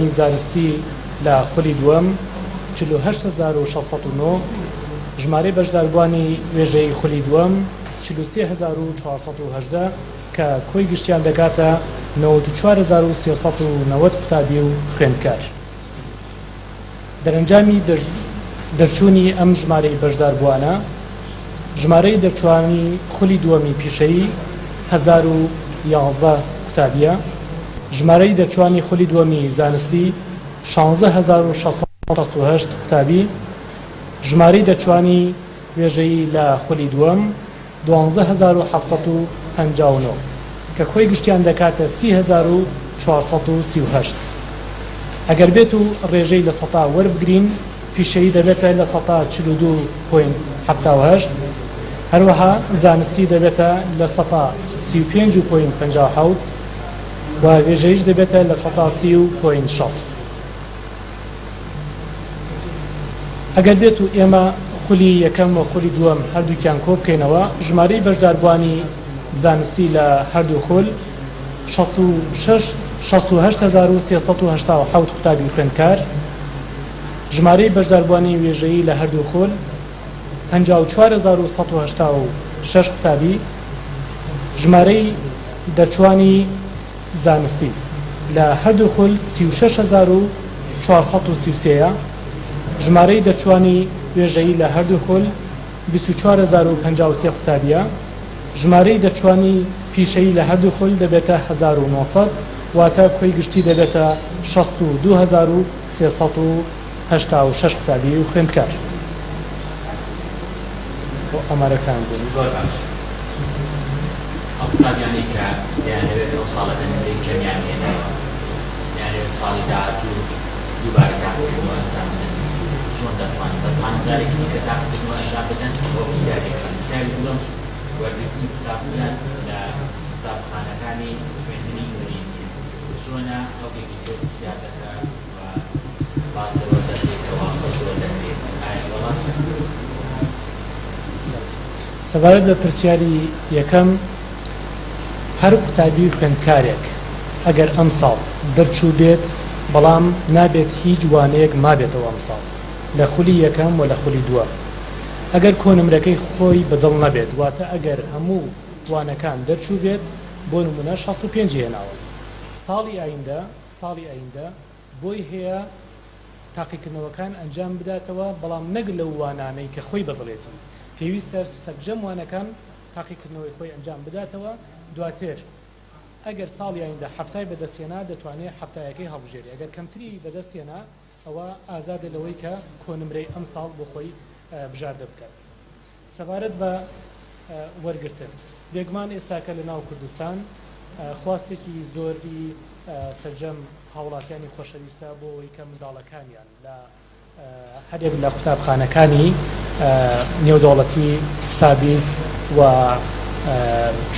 دەربوانی زانستی لە خولی دووەم 48609 ژمارەی بەشداربوانی وێژەی خولی دووەم 43418 کە کۆی گشتیان دەکاتە 94390 قوتابی و خوێندکار. دەرەنجامی دەرچوونی ئەم ژمارەی بەشداربوانە ژمارەی دەرچوانی خولی دووەمی پیشەیی 1011 قوتابیە، ژمارەی دەرچوانی خولی دووەمی زانستی 16668 قوتابی، ژمارەی دەرچوانی وێژەیی لە خولی دووەم 12759 کە کۆی گشتیان دەکاتە 30438. ئەگەر بێت و ڕێژەی لە سەتا وەربگرین پیشەیی دەبێتە لە سەتا 42.78 هەروەها زانستی دەبێتە لە سەتا 35.57 و وێژەیش دەبێتە لە سەتا 30.60. ئەگەر بێت و ئێمە خولی یەکەم و خولی دووەم هەردووکیان کۆ بکەینەوە ژمارەی بەشداربوانی زانستی لە هەردوو خول 68387 قوتابی خوێندکار، ژمارەی بەشداربوانی وێژەیی لە هەردوو خول 54186 قوتابی، ژمارەی دەرچوانی زانستی لە هەردوو خول 36433 ژمارەی دەرچوانی وێژەیی لە هەردوو خول 24053 قوتابیە، ژمارەی دەرچوانی پیشەیی لە هەردوو خول دەبێتە 1900 واتە کۆی گشتی دەبێتە 62386 قوتابی و خوێندکار. ئەمارەکان بوون قوتابیانی کە دەیانەوێت ئەو ساڵە دەنەوەی کەمیان هێنایەوە یانەوێت ساڵی داهاتوو دووبارە تاقیکردنەوە ئەنجام بدەن، چۆن دەتوانن جارێکی دیکە تاقیکردنەوە ئەنجام بدەن بۆ پرسیارێکە. پرسیاری دووەم وەرگرتنی قوتابخانەکان لە قوتابخانەکانی خوێندنی ئینگلیزی چۆنە ئەوێکی تۆ پرسیار دەکات و باز لەوە دەکرێت کە واستە زۆر دەکرێت ئایا وەڵاست سەبارەت بە پرسیاری یەکەم هەر قوتابی خوێندکارێک ئەگەر ئەم ساڵ دەرچوو بێت بەڵام نابێت هیچ وانەیەک مابێتەوە ئەم ساڵ لە خولی یەکەم و لە خولی دووە ئەگەر کۆنمرەکەی خۆی بەدڵ نەبێت واتە ئەگەر هەموو وانەکان دەرچوو بێت بۆ نمونە 65 هێناوە ساڵی ئایندە بۆی هەیە تاقیکردنەوەکان ئەنجام بداتەوە بەڵام نەک لەو وانانەی کە خۆی بەدڵێتن پێویستە سەرجەم وانەکان تاقیکردنەوەی خۆی ئەنجام بداتەوە. دواتر ئەگەر ساڵی ئایندە هەفتای بەدەستێنا دەتوانێت هەفتایەکەی هەڵبژێری، ئەگەر کەمتری بەدەستێنا ئەوە ئازادە لەوەی کە کۆنمرەی ئەم ساڵ بۆ خۆی بژاردە بکات. سەبارەت بە وەرگرتن بێگومان ئێستاکە لە ناو کوردستان خواستێکی زۆری سەرجەم هاوڵاتیانی خۆشەویستە بۆ ئەوەی کە منداڵەکانیان لە هەرێک لە قوتابخانەکانی نێودەوڵەتی سابیز و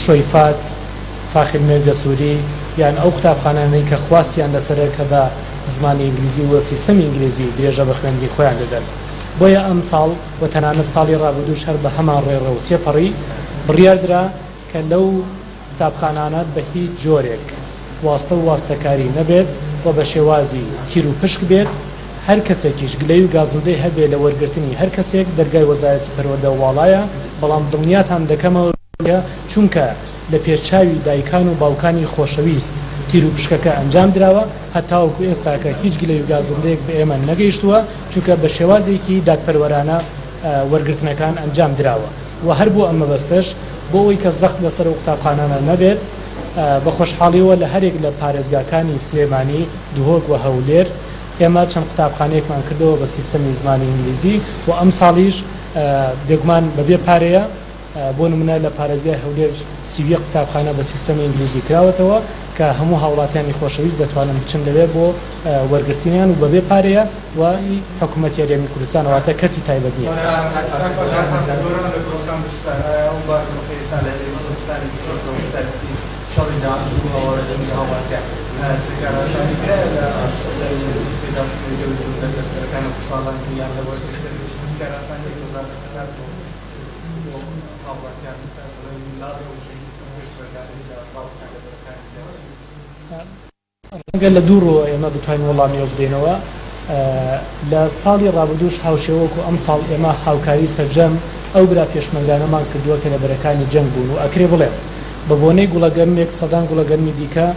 شۆیفات فاخر مێردە سووری یان ئەو قوتابخانانەی کە خواستیان لەسەرە کە بە زمانی ئینگلیزی و سیستەمی ئینگلیزی درێژە بە خوێندنی خۆیان دەدەن. بۆیە ئەم ساڵ و تەنانەت ساڵی ڕابردووش هەر بە هەمان ڕێڕە و تێپەڕی بڕیاردرا کە لەو قوتابخانانە بە هیچ جۆرێک واستە و واستەکاری نەبێت و بە شێوازی تیر و پشک بێت. هەر کەسێکیش گلەی و گازندەی هەبێ لە وەرگرتنی هەر کەسێک دەرگای وەزارەتی پەروەردە وڵایە، بەڵام دڵنیاتان دەکەمەوە چونکە لە پێچاوی دایکان و باوکانی خۆشەویست تیر و پشکەکە ئەنجام درراوە هەتاوەکو ئێستاکە هیچ گلەی و گازندەیەک بە ئێمە نەگەیشتووە چونکە بە شێوازێکی دادپەروەرانە وەرگرتنەکان ئەنجام درراوە و هەر بۆ ئەمە بەستش بۆ ئەوەی کە زەخت لەسەر قوتابخانانە نەبێت بە خۆشحاڵیەوە لە هەرێک لە پارێزگاکانی سلێمانی دوهۆک و هەولێر ئێمە چەند قوتابخانەیەکمان کردەوە بە سیستەمی زمانی ئینگلیزی و ئەم ساڵیش بێگومان بەبێ پارەیە بۆ نمونە لە پارێزگای هەولێر 30 قوتابخانە بە سیستەمی ئینگلیزی کراوەتەوە کە هەموو هاوڵاتیانی خۆشەویست دەتوانن بچن لەوێ بۆ وەرگرتنیان و بەبێ پارەیە و حکوومەتی هەرێمی کوردستان واتە کەرتی تایبەت نییە. ڕەنگە لە دوورەوە ئێمە بتوانین وەڵامیەوە بدەینەوە. لە ساڵی ڕابردووش هاوشێوەکو ئەم ساڵ ئێمە هاوکاری سەرجەم ئەو برا پێشمەرگانەمان کردووە کە لە بەرەکانی جەنگ بوون و ئەکرێ بڵێ بە بۆنەی گوڵەگەرمێک سەدان گوڵەگەرمی دیکە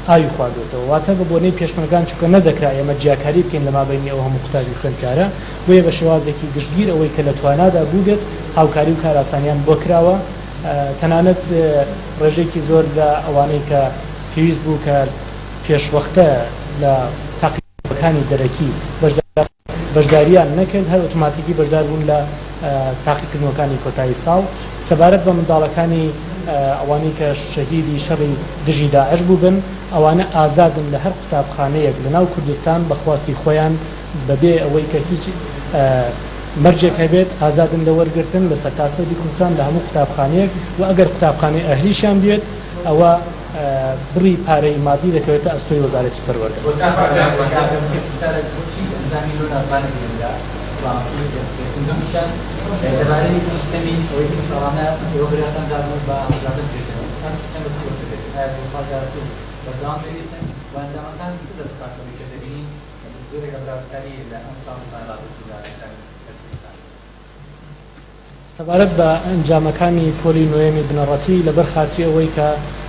ئاوی خواردوێتەوە، واتە بە بۆنەی پێشمەرگان چونکە نەدەکرا ئێمە جیاکاری بکەین لە مابینی ئەو هەموو قوتابی خوێندکارە، بۆیە بە شێوازێکی گشتگیر ئەوەی کە لە توانادا بووبێت هاوکاری و کاراسانیان بۆ کراوە. تەنانەت ڕێژێکی زۆر لە ئەوانەی کە پێویست بوو کە پێشوەختە لە تاقیکردنەوەکانی دەرەکی بەشداریان نەکرد، هەر ئۆتۆماتیکی بەشدار بوون لە تاقیکردنەوەکانی کۆتایی ساڵ. سەبارەت بە منداڵەکانی ئەوانەی کە شەهیدی شەڕی دژی داعش بووبن، ئەوانە ئازادن لە هەر قوتابخانەیەک لەناو کوردستان بەخواستی خۆیان بەبێ ئەوەی کە هیچ مەرجێک هەبێت ئازادن لە وەرگرتن لە سەرتاسەری کوردستان لە هەموو قوتابخانەیەک، و ئەگەر قوتابخانەی ئەهلیشیان بێت ئەوە بڕی پارەی مادی دەکەوێتە ئەستۆی وەزارەتی پەروەردە. دەبارەی سیستەمی ئەوەی کە ساڵانە ئێوەبراتان دابوو بە هەڵبژاردن کردنەوە، ئەم سیستەمە چی وەسەبێت؟ ئایا ساڵگاتون بەردەوام دەبێتن و ئەنجامەکان چ دەبکاتەوەی کە دەبینین زۆرێک لە برابرکاری لە ئەم ساڵ ڕابردوودا سەبارەت بە ئەنجامەکانی پۆلی نوێمی بنەڕەتی لەبەر خاتری ئەوەی کە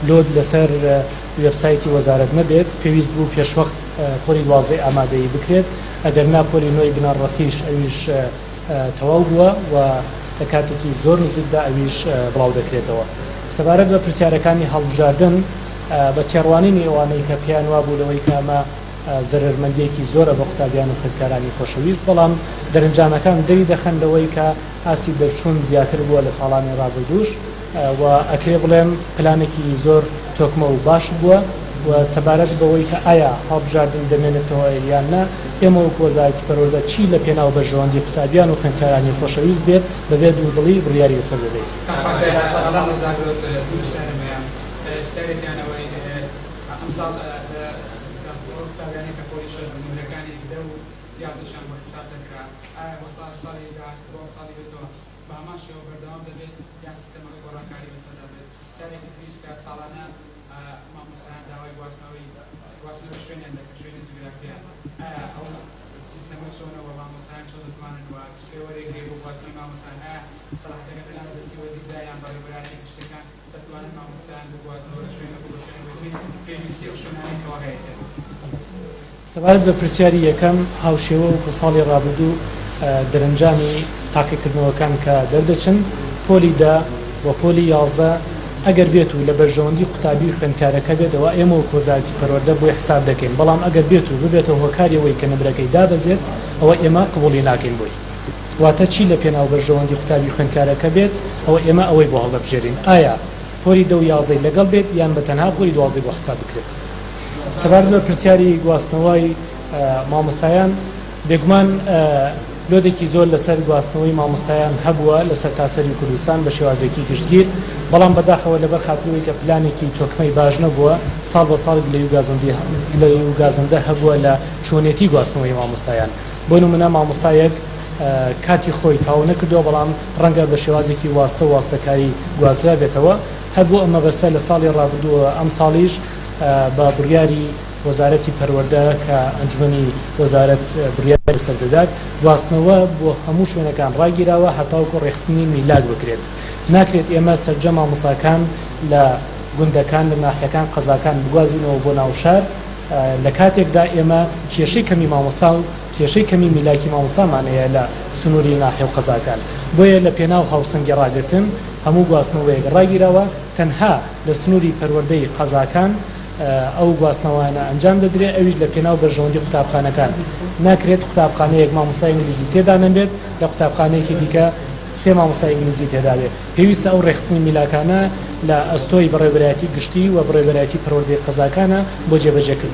لۆد لەسەر وێبسایتی وەزارەت نەبێت، پێویست بوو پێشوەخت پۆلی 12 ئامادەیی بکرێت. ئەگەر نا پۆلی نوێی بنەڕەتیش ئەویش تەواو بووە و لە کاتێکی زۆر نزیکدا ئەویش بڵاو دەکرێتەوە. سەبارەت بە پرسیارەکانی هەڵبژاردن بە تێڕوانینی ئەوانەی کە پێیان وا بوو لەوەی کامە زەرمەندیەکی زۆرە بە قوتابیان و خوێندکارانی خۆشەویست، بەڵام دەرەنجامەکان دەری دەخەندەوەی کە ئاسی دەرچوون زیاتر بووە لە ساڵانی ڕابردووش و ئەکرێ بڵێم پلانێکی زۆر تۆکمە و باش بووە. و سەبارەت بەوەی کە ئایا هەڵبژاردن دەمێنێتەوە یان نە، ئێمە وەکو وەزارەتی پەروەردە چی لە پێناو بەرژەوەندی قوتابیان و خوێندکارانی خۆشەویست بێت بەبێ دوودڵی بڕیاری لەسەر بدەیت. سەبارەت بە پرسیاری یەکەم هاوشێوە و ساڵی ڕابردوو دەرەنجامی تاقیکردنەوەکان کە دەردەچن پۆلی دا و پۆلی 11 ئەگەر بێت و لە بەرژەوەندی قوتابی خوێندکارەکە بێتەوە ئێمە وەکو وەزارەتی پەروەردە بۆی حساب دەکەین، بەڵام ئەگەر بێت و ببێتەوە هۆکاریەوەی کە نمرەکەی دابەزێت ئەوە ئێمە قبوڵی ناکەین بۆی. واتە چی لە پێناو بەرژەوەندی قوتابی خوێندکارەکە بێت ئەوە ئێمە ئەوەی بۆ هەڵدەبژێرین، ئایا پۆلی 10 و 11 لەگەڵ بێت یان بە تەنها پۆلی 12 بۆ حساب بکرێت. سەبارەت بە پرسیاری گواستنەوەی مامۆستایان، بێگومان لۆدێکی زۆر لەسەر گواستنەوەی مامۆستایان هەبووە لە سەرتاسەری کوردستان بە شێوازێکی گشتگیر، بەڵام بەداخەوە لەبەر خاتریەوەی کە پلانێکی تۆکمەی باش نەبووە ساڵ بە ساڵ لە یوگازندە هەبووە لە چۆنێتی گواستنەوەی مامۆستایان. بۆ نمونە مامۆستایەک کاتی خۆی تاو نەکردووە، بەڵام ڕەنگە بە شێوازێکی واستەکاری گوازرا بێتەوە. هەبوو ئەمە بەسەر لە ساڵی ڕابردووە ئەم ساڵیش بە بڕیاری وەزارەتی پەروەردە کە ئەنجومەنی وەزارەت بڕیاری سەردەدات گواستنەوە بۆ هەموو شوێنەکان ڕاگیراوە هەتاوکو ڕێخستنی میلاد بکرێت. ناکرێت ئێمە سەرجە مامۆستاکان لە گوندەکان لە ناحیەکان قەزاکان بگوازینەوە بۆ ناو شار لە کاتێکدا ئێمە کێشەی کەمی مامۆستا و کێشەی کەمی میلاکی مامۆستامانەیە لە سنووری ناحیە و قەزاکان. بۆیە لە پێناو هاوسەنگی ڕاگرتن هەموو گواستنەوەیەک ڕاگیراوە تەنها لە سنووری پەروەردەی قەزاکان ئەو گواستنەوەیانە ئەنجام دەدرێت، ئەویش لە پێناو بەرژەوەندی قوتابخانەکان ناکرێت. قوتابخانەیەک مامۆستای ئینگلیزی تێدا نەبێت، لە قوتابخانەیەکی دیکە 3 مامۆستای ئینگلیزی تێدا بێت. پێویستە ئەو ڕێخستنی میلاکانە لە ئەستۆی بەڕێوەبەرایەتی گشتی و بەڕێوەبەرایەتی پەروەردەی قەزاکانە بۆ جێبەجێکردن.